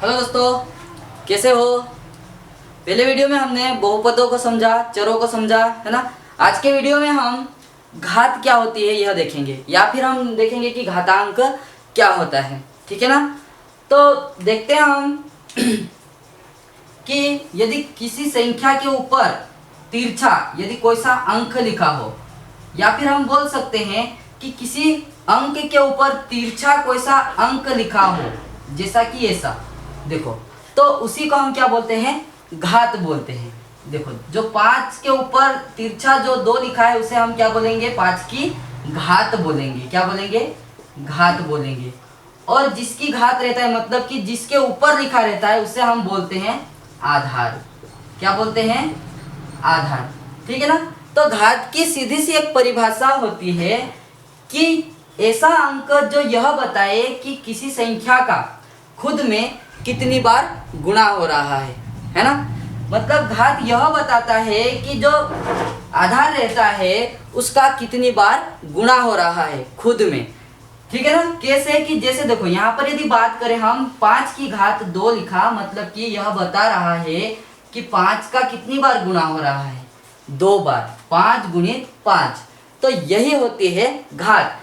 Hello दोस्तों, कैसे हो। पहले वीडियो में हमने बहुपदों को समझा, चरों को समझा, है ना। आज के वीडियो में हम घात क्या होती है यह देखेंगे, या फिर हम देखेंगे कि घातांक क्या होता है। ठीक है ना। तो देखते हैं हम कि यदि किसी संख्या के ऊपर तिरछा यदि कोई सा अंक लिखा हो, या फिर हम बोल सकते हैं कि किसी अंक के ऊपर तिरछा कोई सा अंक लिखा हो, जैसा कि ऐसा देखो, तो उसी को हम क्या बोलते हैं, घात बोलते हैं। देखो, जो 5 के ऊपर तिरछा जो 2 लिखा है उसे हम क्या बोलेंगे, 5 की घात बोलेंगे। क्या बोलेंगे, घात बोलेंगे। और जिसकी घात रहता है, मतलब कि जिसके ऊपर लिखा रहता है, उसे हम बोलते हैं आधार। क्या बोलते हैं, आधार। ठीक है ना। तो घात की सीधी सी एक परिभाषा होती है कि ऐसा अंक जो यह बताए कि किसी संख्या का खुद में कितनी बार गुणा हो रहा है ना। मतलब घात यह बताता है कि जो आधार रहता है उसका कितनी बार गुणा हो रहा है खुद में। ठीक है ना। कैसे कि जैसे देखो, यहाँ पर यदि बात करें हम, 5 की घात 2 लिखा, मतलब कि यह बता रहा है कि 5 का कितनी बार गुणा हो रहा है, 2 बार। 5 गुणित 5, तो यही होती है घात।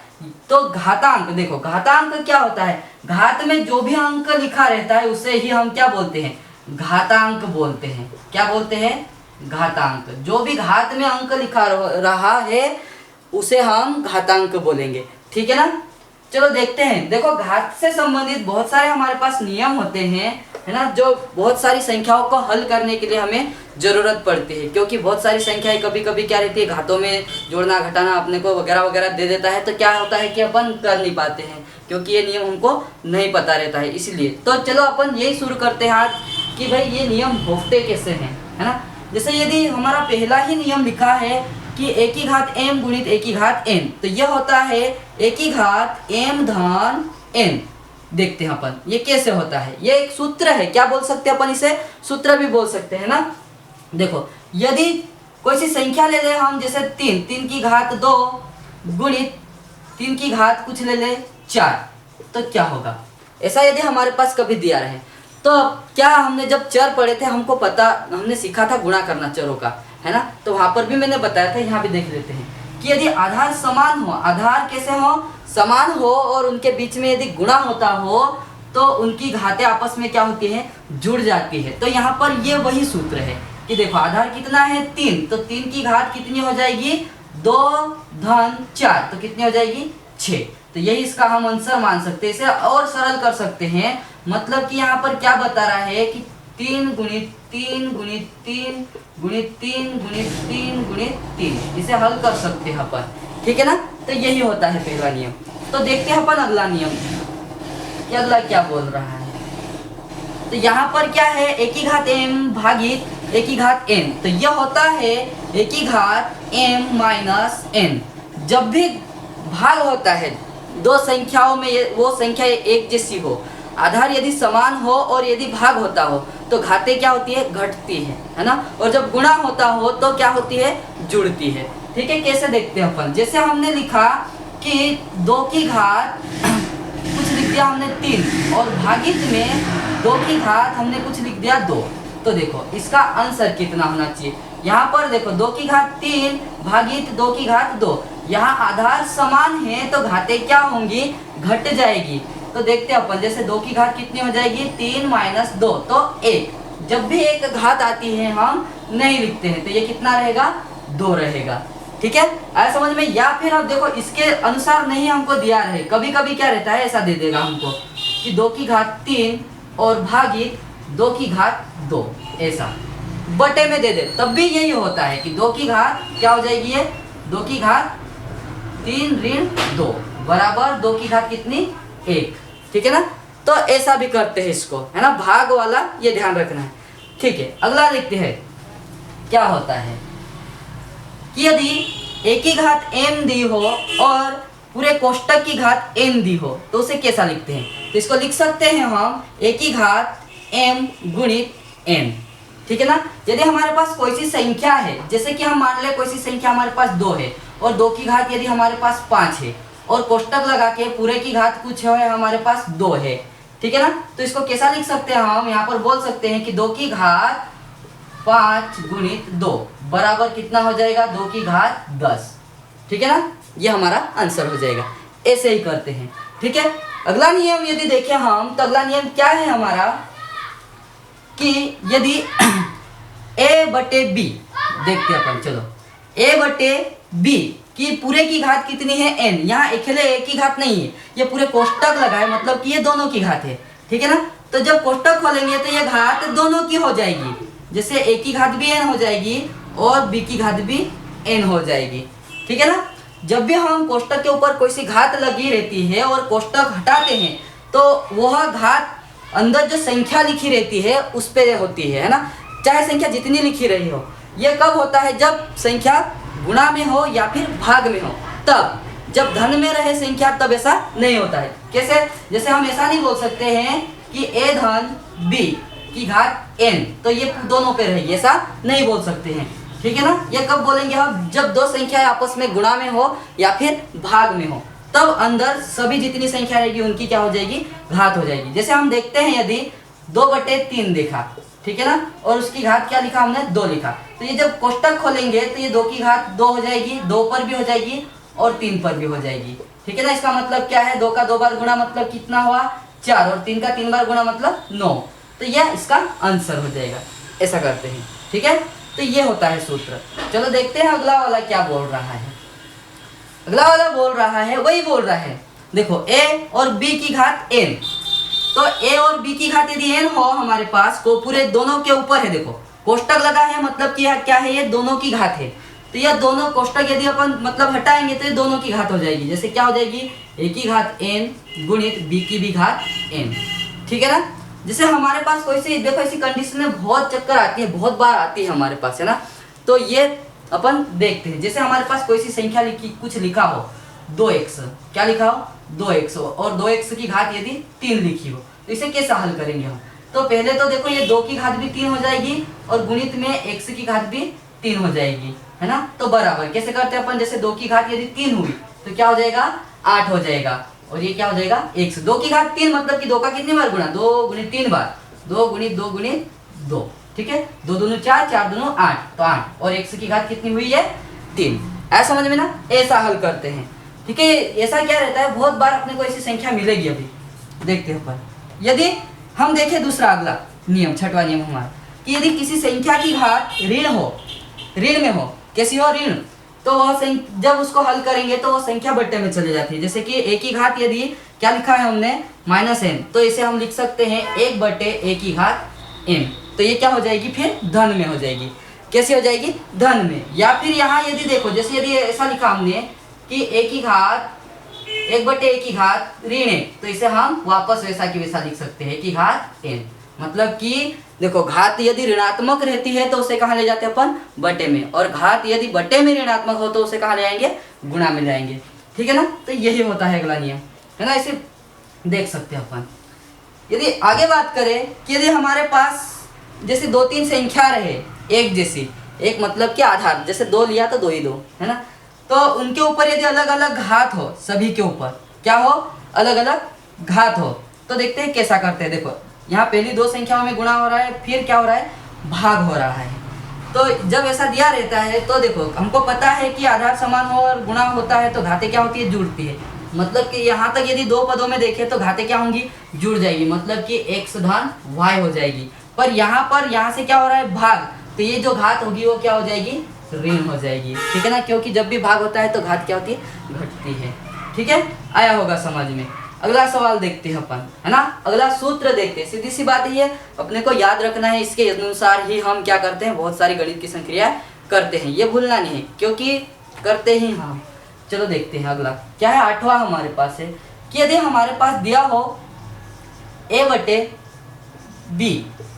तो घातांक, देखो घातांक क्या होता है, घात में जो भी अंक लिखा रहता है उसे ही हम क्या बोलते हैं, घातांक बोलते हैं। क्या बोलते हैं, घातांक। जो भी घात में अंक लिखा रहा है उसे हम घातांक बोलेंगे। ठीक है ना। चलो देखते हैं। देखो, घात से संबंधित बहुत सारे हमारे पास नियम होते हैं, है ना, जो बहुत सारी संख्याओं को हल करने के लिए हमें जरूरत पड़ती है। क्योंकि बहुत सारी संख्याएं कभी कभी क्या रहती है, घातों में जोड़ना घटाना अपने को वगैरह वगैरह दे देता है, तो क्या होता है कि अपन कर नहीं पाते हैं, क्योंकि ये नियम हमको नहीं पता रहता है। इसलिए तो चलो अपन यही शुरू करते हैं आज कि भाई ये नियम होते कैसे हैं, है ना। जैसे यदि हमारा पहला ही नियम लिखा है कि a की घात m गुणित a की घात n, तो यह होता है a की घात m धन n। देखते हैं अपन ये कैसे होता है। ये एक सूत्र है, क्या बोल सकते हैं अपन, इसे सूत्र भी बोल सकते हैं ना। देखो, यदि कोई सी संख्या ले ले हम, जैसे 3 की घात 2 गुणित 3 की घात कुछ ले ले 4, तो क्या होगा। ऐसा यदि हमारे पास कभी दिया रहे, तो क्या हमने जब चर पढ़े थे, हमको पता, हमने सीखा था गुणा करना चरों का, है ना। तो वहां पर भी मैंने बताया था, यहाँ भी देख लेते हैं कि यदि आधार समान हो, आधार कैसे हो, समान हो, और उनके बीच में यदि गुणा होता हो तो उनकी घातें आपस में क्या होती हैं, जुड़ जाती है। तो यहाँ पर ये वही सूत्र है कि देखो, आधार कितना है 3, तो 3 की घात कितनी हो जाएगी, 2 धन 4, तो कितनी हो जाएगी 6। तो यही इसका हम आंसर मान सकते हैं। इसे और सरल कर सकते हैं, मतलब कि यहाँ पर क्या बता रहा है कि 3 गुणित 3 गुणित 3 गुणित 3 गुणित 3 गुणित 3, इसे हल कर सकते हैं अपन। ठीक है ना। तो यही होता है पहला नियम। तो देखते हैं अपन अगला नियम, ये अगला क्या बोल रहा है। तो यहाँ पर क्या है, a की घात m भागित a की घात n, तो यह होता है a की घात m माइनस n। जब भी भाग होता है दो संख्याओं में, वो संख्या एक जैसी हो, आधार यदि समान हो और यदि भाग होता हो, तो घातें क्या होती है, घटती है ना। और जब गुणा होता हो तो क्या होती है, जुड़ती है। ठीक है। कैसे देखते हैं अपन, जैसे हमने लिखा कि 2 की घात कुछ लिख दिया हमने 3, और भागित में 2 की घात हमने कुछ लिख दिया 2, तो देखो इसका आंसर कितना होना चाहिए। यहाँ पर देखो, 2 की घात 3 भागित 2 की घात 2, यहाँ आधार समान है तो घातें क्या होंगी, घट जाएगी। तो देखते हैं अपन, जैसे 2 की घात कितनी हो जाएगी, 3 माइनस 2, तो 1। जब भी एक घात आती है हम नहीं लिखते हैं, तो ये कितना रहेगा, 2 रहेगा। ठीक है, आया समझ में। या फिर अब देखो, इसके अनुसार नहीं हमको दिया रहे, कभी कभी क्या रहता है, ऐसा दे देगा हमको कि 2 की घात 3 और भागित 2 की घात 2, ऐसा बटे में दे दे, तब भी यही होता है कि 2 की घात क्या हो जाएगी, ये 2 की घात 3 ऋण 2 बराबर 2 की घात कितनी, 1। ठीक है ना। तो ऐसा भी करते हैं इसको, है ना, भाग वाला ये ध्यान रखना है। ठीक है, अगला देखते हैं क्या होता है कि यदि a की घात m दी हो और पूरे कोष्टक की घात n दी हो, तो उसे कैसा लिखते हैं। तो इसको लिख सकते हैं हम a की घात m गुणित n। ठीक है ना। यदि हमारे पास कोई सी संख्या है, जैसे कि हम मान ले कोई सी संख्या हमारे पास 2 है, और 2 की घात यदि हमारे पास 5 है, और कोष्टक लगा के पूरे की घात कुछ है हमारे पास 2 है, ठीक है ना। तो इसको कैसा लिख सकते हैं हम, यहाँ पर बोल सकते हैं कि 2 की घात 5 गुणित 2 बराबर कितना हो जाएगा, 2 की घात 10। ठीक है ना, ये हमारा आंसर हो जाएगा। ऐसे ही करते हैं। ठीक है, अगला नियम यदि देखें हम, तो अगला नियम क्या है हमारा कि यदि a बटे b देखते हैं अपन, चलो a बटे b की पूरे की घात कितनी है n, यहाँ अकेले a की घात नहीं है, ये पूरे कोष्टक लगा है, मतलब कि ये दोनों की घात है। ठीक है ना, तो जब कोष्टक खोलेंगे तो ये घात दोनों की हो जाएगी, जैसे a की घात भी n हो जाएगी और b की घात भी n हो जाएगी। ठीक है ना, जब भी हम कोष्टक के ऊपर कोई सी घात लगी रहती है और कोष्टक हटाते हैं तो वह घात अंदर जो संख्या लिखी रहती है उस पे होती है ना, चाहे संख्या जितनी लिखी रही हो। यह कब होता है, जब संख्या गुणा में हो या फिर भाग में हो, तब। जब धन में रहे संख्या तब ऐसा नहीं होता है। कैसे, जैसे हम ऐसा नहीं बोल सकते हैं कि a धन b की घात n, तो ये दोनों पे रहेगी, ऐसा नहीं बोल सकते हैं। ठीक है ना, ये कब बोलेंगे हम, जब दो संख्या आपस में गुणा में हो या फिर भाग में हो, तब अंदर सभी जितनी संख्या रहेगी उनकी क्या हो जाएगी, घात हो जाएगी। जैसे हम देखते हैं यदि 2/3 देखा, ठीक है ना, और उसकी घात क्या लिखा हमने, 2 लिखा, तो ये जब कोष्टक खोलेंगे तो ये 2 की घात 2 हो जाएगी, 2 पर भी हो जाएगी और 3 पर भी हो जाएगी। ठीक है ना, इसका मतलब क्या है, 2 का 2 बार गुणा मतलब कितना हुआ, 4, और 3 का 3 बार गुणा मतलब 9, तो यह इसका आंसर हो जाएगा। ऐसा करते हैं। ठीक है, तो ये होता है सूत्र। चलो देखते हैं अगला वाला क्या बोल रहा है। अगला वाला बोल रहा है, वही बोल रहा है, देखो a और b की घात n, तो a और b की घात यदि n हो हमारे पास, को पूरे दोनों के ऊपर है, देखो कोष्टक लगा है, मतलब कि क्या है, ये दोनों की घात है, तो यह दोनों कोष्टक यदि अपन मतलब हटाएंगे तो ये दोनों की घात हो जाएगी। जैसे क्या हो जाएगी, a की घात n गुणित b की भी घात n। ठीक है ना, जैसे हमारे पास कोई सी, देखो ऐसी कंडीशन में बहुत चक्कर आती है, बहुत बार आती है हमारे पास, है ना, तो ये अपन देखते हैं। जैसे हमारे पास कोई सी संख्या लिखी, कुछ लिखा हो 2x, क्या लिखा हो 2x, और 2x की घात यदि 3 लिखी हो, तो इसे कैसे हल करेंगे हम। तो पहले तो देखो ये 2 की घात भी 3 हो जाएगी और गुणित में x की घात भी 3 हो जाएगी, है ना, तो बराबर कैसे करते हैं अपन, जैसे 2 की घात यदि 3 हुई तो क्या हो जाएगा, 8 हो जाएगा, और ये क्या हो जाएगा, x। 2 की घात 3 मतलब कि 2 का कितनी बार गुणा, 2 गुणित 3 बार, 2 गुणित 2 गुणित 2। ठीक है, 2 दूनी 4, 4 दूनी 8, तो 8, और x की घात कितनी हुई है, 3। ऐसा समझ में ना, ऐसा हल करते हैं। ठीक है, ऐसा क्या रहता है, बहुत बार अपने को ऐसी संख्या मिलेगी। अभी देखते हैं पर, यदि हम देखें दूसरा अगला नियम, छठवां नियम हमारा, कि यदि किसी संख्या की घात ऋण हो, ऋण में हो, कैसी हो, ऋण, तो वह जब उसको हल करेंगे तो वह संख्या बट्टे में चली जाती है। जैसे कि a की घात यदि क्या लिखा है हमने, -n, तो इसे हम लिख सकते हैं 1/a की घात n, तो ये क्या हो जाएगी, फिर धन में हो जाएगी। कैसे हो जाएगी, धन में। या फिर यहाँ यदि देखो, जैसे यदि ऐसा लिखा हमने कि a की घात 1/a की घात ऋण 1, तो इसे हम वापस वैसा की वैसा लिख सकते हैं, a की घात n, मतलब कि देखो घात यदि ऋणात्मक रहती है तो उसे कहाँ ले जाते हैं अपन, बटे में, और घात यदि बटे में ऋणात्मक हो तो उसे कहाँ ले आएंगे, गुणा में जाएंगे। ठीक है ना, तो यही होता है अगला नियम, है ना, इसे देख सकते हैं अपन। यदि आगे बात करें कि यदि हमारे पास जैसे 2-3 संख्या रहे एक जैसी, एक मतलब कि आधार, जैसे 2 लिया तो 2 ही 2, है ना, तो उनके ऊपर यदि अलग अलग घात हो, सभी के ऊपर क्या हो, अलग अलग घात हो, तो देखते हैं कैसा करते हैं। देखो यहाँ पहली 2 संख्याओं में गुणा हो रहा है, फिर क्या हो रहा है, भाग हो रहा है। तो जब ऐसा दिया रहता है तो देखो हमको पता है कि आधार समान हो और गुणा होता है तो घातें क्या होती है, जुड़ती है। मतलब कि यहाँ तक यदि 2 पदों में देखें तो घातें क्या होंगी, जुड़ जाएगी, मतलब कि x धन y हो जाएगी। पर यहाँ से क्या हो रहा है, भाग, तो ये जो घात होगी वो क्या हो जाएगी, ऋण हो जाएगी। ठीक है ना, क्योंकि जब भी भाग होता है तो घात क्या होती है, घटती है। ठीक है, आया होगा समझ में। अगला सवाल देखते हैं अपन, है ना, अगला सूत्र देखते हैं। सीधी सी बात है, ये अपने को याद रखना है, इसके अनुसार ही हम क्या करते हैं, बहुत सारी गणित की संक्रिया करते हैं, ये भूलना नहीं है, क्योंकि करते ही हम। चलो देखते हैं अगला क्या है, 8वां हमारे पास है कि यदि हमारे पास दिया हो a/b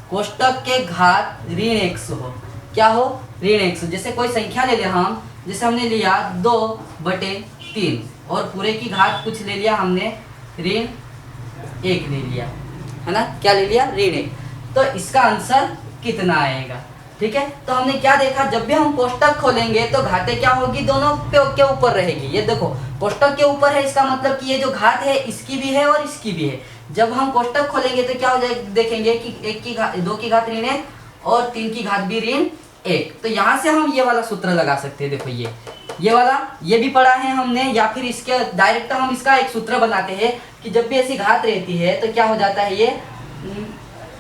कोष्टक के घात ऋण 1 हो, क्या हो, ऋण 1। जैसे कोई संख्या ले लिया हम, जैसे हमने लिया 2/3 और पूरे की घात कुछ ले लिया हमने, ऋण 1 ले लिया, है ना, क्या ले लिया, ऋण 1, तो इसका आंसर कितना आएगा। ठीक है, तो हमने क्या देखा, जब भी हम कोष्टक खोलेंगे तो घातें क्या होगी, दोनों के ऊपर रहेगी। ये देखो कोष्टक के ऊपर है, इसका मतलब कि ये जो घात है इसकी भी है और इसकी भी है। जब हम कोष्टक खोलेंगे तो क्या हो जाएगा, देखेंगे कि 1 की घात 2 की घात ऋण 1 और 3 की घात भी ऋण 1। तो यहाँ से हम ये वाला सूत्र लगा सकते हैं। देखो ये वाला ये भी पढ़ा है हमने, या फिर इसके डायरेक्ट हम इसका एक सूत्र बनाते हैं कि जब भी ऐसी घात रहती है तो क्या हो जाता है, ये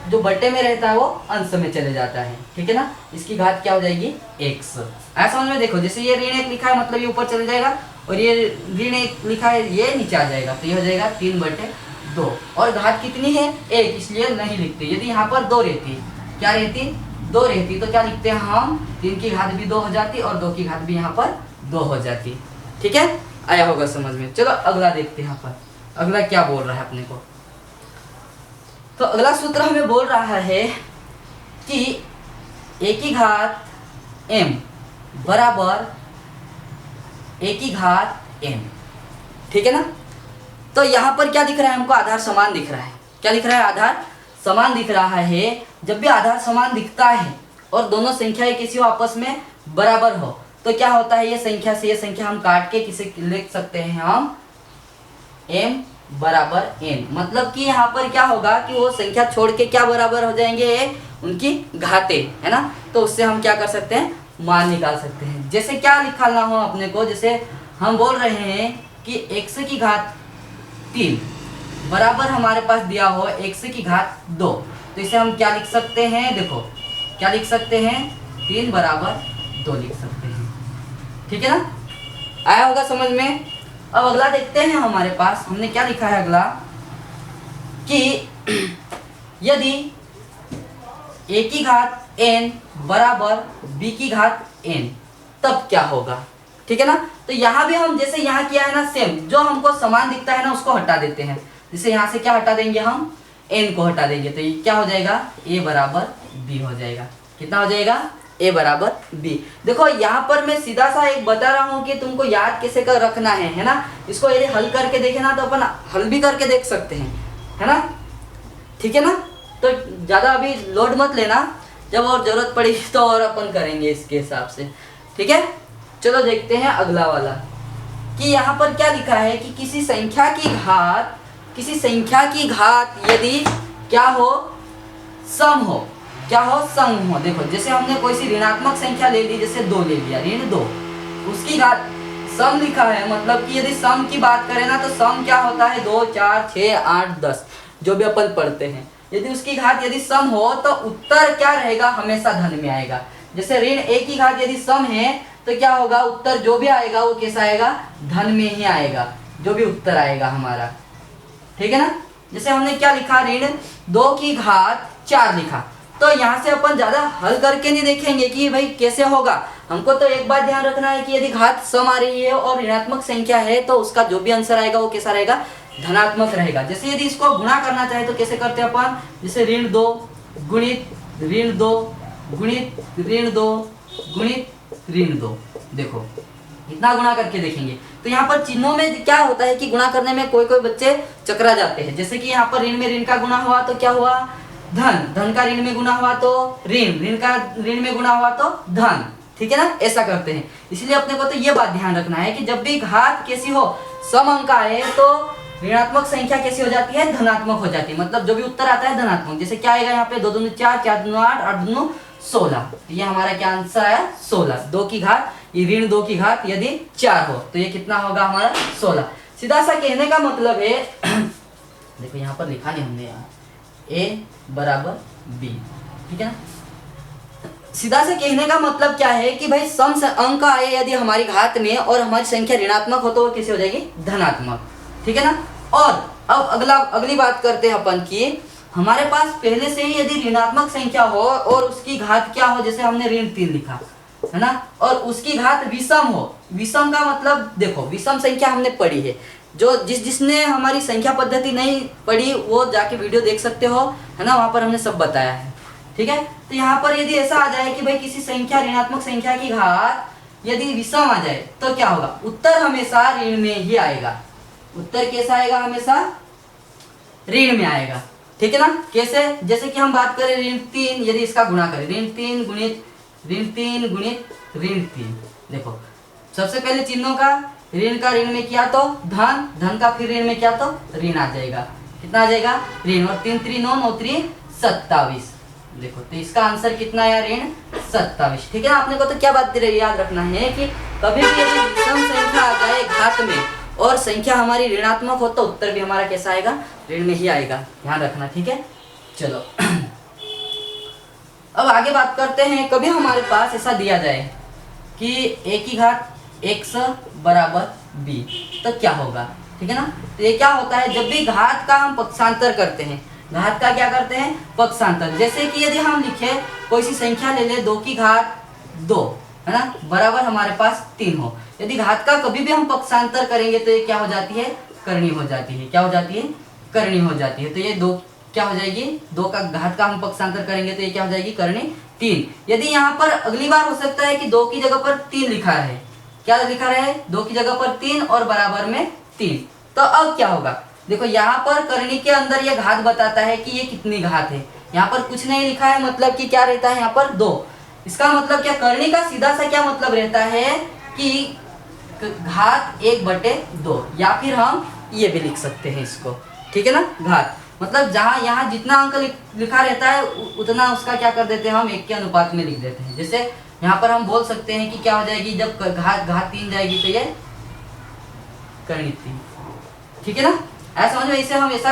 जो बट्टे में रहता है वो अंश में चले जाता है। ठीक है ना, इसकी घात क्या हो जाएगी, x। ऐसा समझ में देखो, जैसे ये ऋण 1 लिखा है मतलब ये ऊपर चले जाएगा, और ये ऋण 1 लिखा है ये नीचे आ जाएगा, तो ये हो जाएगा 3/2। और घात कितनी है, 1, इसलिए नहीं लिखते। यदि यहाँ पर 2 रहती, क्या रहती, 2 रहती, तो क्या लिखते हैं हम, 3 की घात भी 2 हो जाती और 2 की घात भी यहाँ पर 2 हो जाती। ठीक है, आया होगा समझ में। चलो अगला देखते हैं, यहाँ पर अगला क्या बोल रहा है अपने को। तो अगला सूत्र हमें बोल रहा है कि a की घात m बराबर a की घात n। ठीक है ना, तो यहाँ पर क्या दिख रहा है हमको, आधार समान दिख रहा है। क्या दिख रहा है, आधार समान दिख रहा है। जब भी आधार समान दिखता है और दोनों संख्याएं किसी आपस में बराबर हो तो क्या होता है, ये संख्या से ये संख्या हम काट के किसे लिख सकते हैं, हम m बराबर n। मतलब कि यहाँ पर क्या होगा कि वो संख्या छोड़ के क्या बराबर हो जाएंगे, उनकी घाते, है ना। तो उससे हम क्या कर सकते हैं, मान निकाल सकते हैं। जैसे क्या निकालना हो अपने को, जैसे हम बोल रहे हैं कि x की घात 3 बराबर हमारे पास दिया हो x की घात 2, तो इसे हम क्या लिख सकते हैं, देखो क्या लिख सकते हैं, 3 बराबर 2 लिख सकते हैं। ठीक है ना, आया होगा समझ में। अब अगला देखते हैं, हमारे पास हमने क्या लिखा है अगला, कि यदि a की घात n बराबर b की घात n, तब क्या होगा। ठीक है ना, तो यहाँ भी हम जैसे यहाँ किया है ना, सेम जो हमको समान दिखता है ना उसको हटा देते हैं। जैसे यहाँ से क्या हटा देंगे, हम n को हटा देंगे, तो ये क्या हो जाएगा, a बराबर b हो जाएगा। कितना हो जाएगा, a बराबर b। देखो यहाँ पर मैं सीधा सा एक बता रहा हूँ कि तुमको याद कैसे कर रखना है ना। इसको यदि हल करके देखे ना तो अपन हल भी करके देख सकते हैं, है ना। ठीक है ना, तो ज़्यादा अभी लोड मत लेना, जब और ज़रूरत पड़ी तो और अपन करेंगे इसके हिसाब से। ठीक है, चलो देखते हैं अगला वाला, कि यहाँ पर क्या लिखा है कि किसी संख्या की घात यदि क्या हो, सम हो, क्या हो, सम हो। देखो जैसे हमने कोई सी ऋणात्मक संख्या ले ली, जैसे 2 ले लिया, ऋण 2, उसकी घात सम लिखा है, मतलब कि यदि सम की बात करें ना तो सम क्या होता है, 2 4 6 8 10 जो भी अपन पढ़ते हैं। यदि उसकी घात यदि सम हो तो उत्तर क्या रहेगा, हमेशा धन में आएगा। जैसे ऋण 1 की घात यदि सम है तो क्या होगा, उत्तर जो भी आएगा वो कैसा आएगा, धन में ही आएगा, जो भी उत्तर आएगा हमारा। ठीक है ना, जैसे हमने क्या लिखा, ऋण 2 की घात 4 लिखा, तो यहाँ से अपन ज्यादा हल करके नहीं देखेंगे कि भाई कैसे होगा। हमको तो एक बात ध्यान रखना है कि यदि घात सम आ रही है और ऋणात्मक संख्या है तो उसका जो भी आंसर आएगा वो कैसा रहेगा, धनात्मक रहेगा। जैसे यदि इसको गुणा करना चाहे तो कैसे करते हैं अपन, जैसे ऋण 2 गुणित ऋण 2 गुणित ऋण 2 गुणित ऋण 2, देखो इतना गुणा करके देखेंगे। तो यहाँ पर चिन्हों में क्या होता है कि गुणा करने में कोई कोई बच्चे चकरा जाते हैं। जैसे कि यहाँ पर ऋण में ऋण का गुणा हुआ तो क्या हुआ, धन, धन का ऋण में गुणा हुआ तो ऋण, ऋण का ऋण में गुणा हुआ तो धन। ठीक है ना, ऐसा करते हैं। इसलिए अपने को तो ये बात ध्यान रखना है कि जब भी घात कैसी हो, सम अंक आए तो ऋणात्मक संख्या कैसी हो जाती है, धनात्मक हो जाती है। मतलब जो भी उत्तर आता है धनात्मक। जैसे क्या आएगा यहाँ पे, 2 दूनी 4 4 दूनी 8 8 दूनी 16, ये हमारा क्या आंसर है, 16। 2 की घात, ये ऋण 2 की घात यदि 4 हो तो ये कितना होगा हमारा, 16। सीधा सा कहने का मतलब है देखो यहाँ पर लिखा नहीं हमने, यहाँ a बराबर b। ठीक है ना, सीधा से कहने का मतलब क्या है कि भाई सम अंक आए यदि हमारी घात में और हमारी संख्या ऋणात्मक हो तो वो कैसे हो जाएगी, धनात्मक। ठीक है ना। और अब अगली बात करते हैं अपन की, हमारे पास पहले से ही यदि ऋणात्मक संख्या हो और उसकी घात क्या हो, जैसे हमने ऋण 3 लिखा है ना, और उसकी घात विषम हो। विषम का मतलब देखो, विषम संख्या हमने पढ़ी है, जो जिसने हमारी संख्या पद्धति नहीं पढ़ी वो जाके वीडियो देख सकते हो, है ना, वहां पर हमने सब बताया है। ठीक है, तो यहाँ पर यदि ऐसा आ जाए कि भाई किसी संख्या ऋणात्मक संख्या की घात यदि विषम आ जाए तो क्या होगा, उत्तर हमेशा ऋण में ही आएगा। उत्तर कैसा आएगा, हमेशा ऋण में आएगा। ठीक है ना, कैसे, जैसे कि हम बात करें ऋण 3 यदि इसका गुणा करें, ऋण 3 गुणित ऋण 3 गुणित ऋण 3, देखो सबसे पहले चिन्हों का ऋण का ऋण में किया तो धन, धन का फिर ऋण में किया तो ऋण आ जाएगा। कितना आ जाएगा? ऋण। और 3 3 9 9 3 27। देखो तो इसका आंसर कितना आया? ऋण 27। ठीक है ना। आपने को तो क्या बात याद रखना है कि कभी भी यदि विषम संख्या आ जाए घात में और संख्या हमारी ऋणात्मक हो तो उत्तर भी हमारा कैसा आएगा? ऋण में ही आएगा। ध्यान रखना। ठीक है, चलो अब आगे बात करते हैं। कभी हमारे पास ऐसा दिया जाए कि a की घात x बराबर b, तो क्या होगा? ठीक है ना। तो ये क्या होता है? जब भी घात का हम पक्षांतर करते हैं, घात का क्या करते हैं? पक्षांतर। जैसे कि यदि हम लिखे कोई सी संख्या ले ले 2 की घात 2, है ना, बराबर हमारे पास 3 हो। यदि घात का कभी भी हम पक्षांतर करेंगे तो ये क्या हो जाती है? करनी हो जाती है। क्या हो जाती है? करनी हो जाती है। तो ये 2 क्या हो जाएगी? 2 का घात का हम पक्षांतर करेंगे तो ये क्या हो जाएगी? करनी 3। यदि यहाँ पर अगली बार हो सकता है कि 2 की जगह पर 3 लिखा है। क्या लिखा है? 2 की जगह पर 3 और बराबर में 3। तो अब क्या होगा? देखो यहाँ पर करनी के अंदर ये घात बताता है कि ये कितनी घात है। यहाँ पर कुछ नहीं लिखा है, मतलब कि क्या रहता है यहाँ पर? 2। इसका मतलब क्या? करनी का सीधा सा क्या मतलब रहता है कि घात 1/2, या फिर हम ये भी लिख सकते हैं इसको। ठीक है ना। घात मतलब जहाँ यहाँ जितना अंक लिखा रहता है उतना उसका क्या कर देते हैं? हम 1 के अनुपात में लिख देते हैं। जैसे यहाँ पर हम बोल सकते हैं कि क्या हो जाएगी? जब घात 3 जाएगी तो ये करनी 3। ठीक है ना। ऐसा समझ में, इसे हम ऐसा